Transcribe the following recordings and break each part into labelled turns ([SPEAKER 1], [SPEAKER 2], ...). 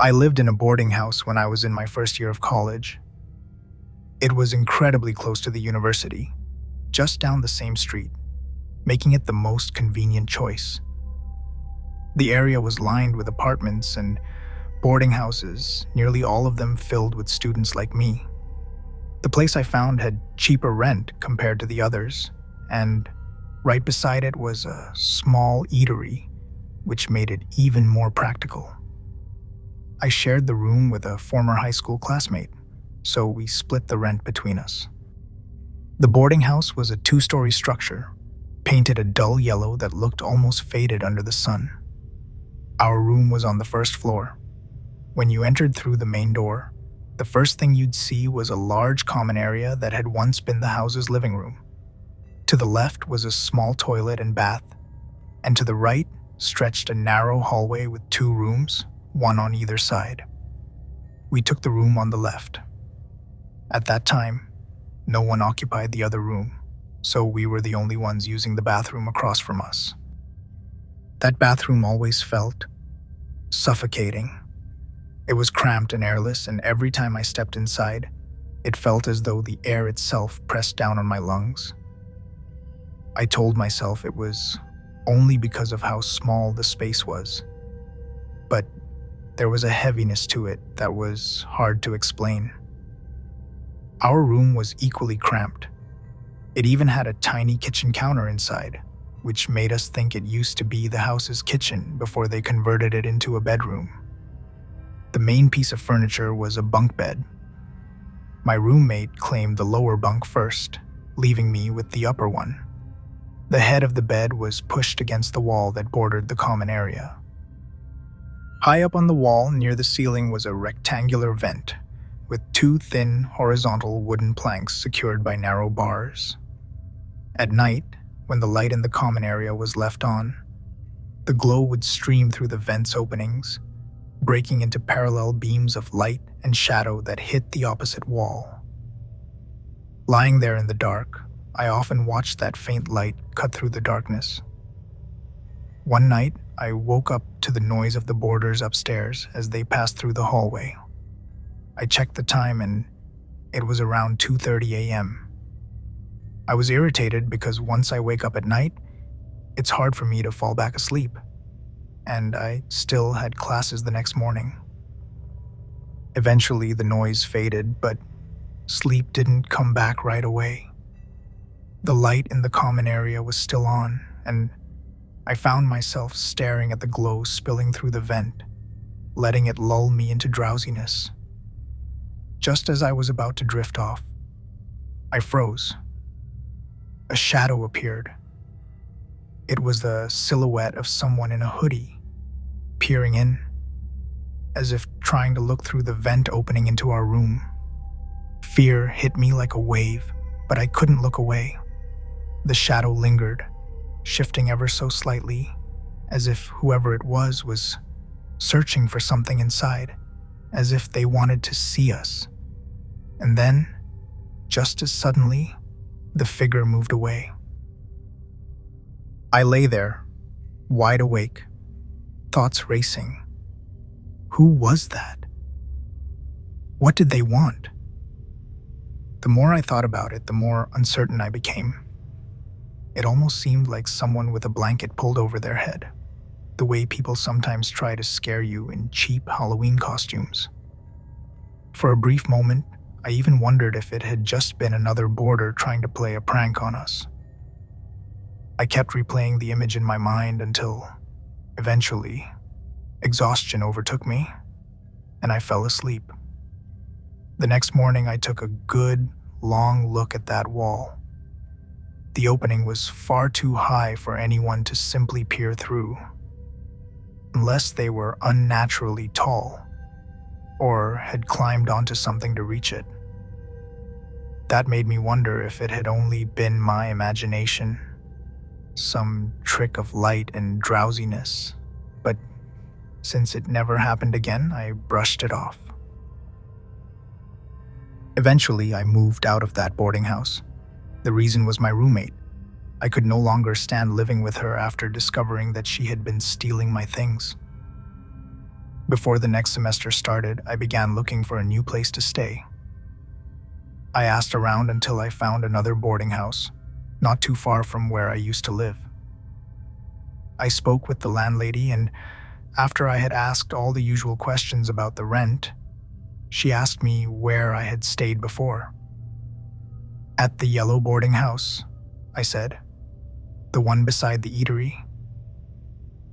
[SPEAKER 1] I lived in a boarding house when I was in my first year of college. It was incredibly close to the university, just down the same street, making it the most convenient choice. The area was lined with apartments and boarding houses, nearly all of them filled with students like me. The place I found had cheaper rent compared to the others, and right beside it was a small eatery, which made it even more practical. I shared the room with a former high school classmate, so we split the rent between us. The boarding house was a two-story structure, painted a dull yellow that looked almost faded under the sun. Our room was on the first floor. When you entered through the main door, the first thing you'd see was a large common area that had once been the house's living room. To the left was a small toilet and bath, and to the right stretched a narrow hallway with two rooms, one on either side. We took the room on the left. At that time, no one occupied the other room, so we were the only ones using the bathroom across from us. That bathroom always felt suffocating. It was cramped and airless, and every time I stepped inside, it felt as though the air itself pressed down on my lungs. I told myself it was only because of how small the space was, but there was a heaviness to it that was hard to explain. Our room was equally cramped. It even had a tiny kitchen counter inside, which made us think it used to be the house's kitchen before they converted it into a bedroom. The main piece of furniture was a bunk bed. My roommate claimed the lower bunk first, leaving me with the upper one. The head of the bed was pushed against the wall that bordered the common area. High up on the wall near the ceiling was a rectangular vent with two thin horizontal wooden planks secured by narrow bars. At night, when the light in the common area was left on, the glow would stream through the vent's openings, breaking into parallel beams of light and shadow that hit the opposite wall. Lying there in the dark, I often watched that faint light cut through the darkness. One night, I woke up to the noise of the boarders upstairs as they passed through the hallway. I checked the time and it was around 2:30 a.m. I was irritated because once I wake up at night, it's hard for me to fall back asleep, and I still had classes the next morning. Eventually, the noise faded, but sleep didn't come back right away. The light in the common area was still on, and I found myself staring at the glow spilling through the vent, letting it lull me into drowsiness. Just as I was about to drift off, I froze. A shadow appeared. It was the silhouette of someone in a hoodie, peering in, as if trying to look through the vent opening into our room. Fear hit me like a wave, but I couldn't look away. The shadow lingered, shifting ever so slightly, as if whoever it was searching for something inside, as if they wanted to see us. And then, just as suddenly, the figure moved away. I lay there, wide awake, thoughts racing. Who was that? What did they want? The more I thought about it, the more uncertain I became. It almost seemed like someone with a blanket pulled over their head, the way people sometimes try to scare you in cheap Halloween costumes. For a brief moment, I even wondered if it had just been another boarder trying to play a prank on us. I kept replaying the image in my mind until, eventually, exhaustion overtook me, and I fell asleep. The next morning, I took a good, long look at that wall. The opening was far too high for anyone to simply peer through, unless they were unnaturally tall or had climbed onto something to reach it. That made me wonder if it had only been my imagination, some trick of light and drowsiness, but since it never happened again, I brushed it off. Eventually, I moved out of that boarding house. The reason was my roommate. I could no longer stand living with her after discovering that she had been stealing my things. Before the next semester started, I began looking for a new place to stay. I asked around until I found another boarding house, not too far from where I used to live. I spoke with the landlady, and after I had asked all the usual questions about the rent, she asked me where I had stayed before. "At the yellow boarding house," I said. "The one beside the eatery."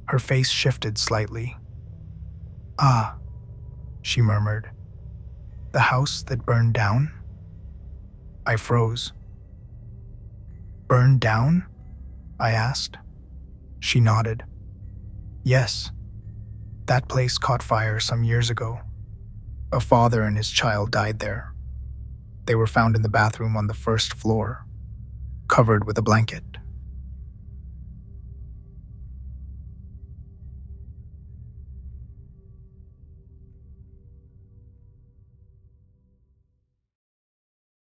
[SPEAKER 1] Her face shifted slightly. "Ah," she murmured. "The house that burned down?" I froze. "Burned down?" I asked. She nodded. "Yes, that place caught fire some years ago. A father and his child died there. They were found in the bathroom on the first floor, covered with a blanket."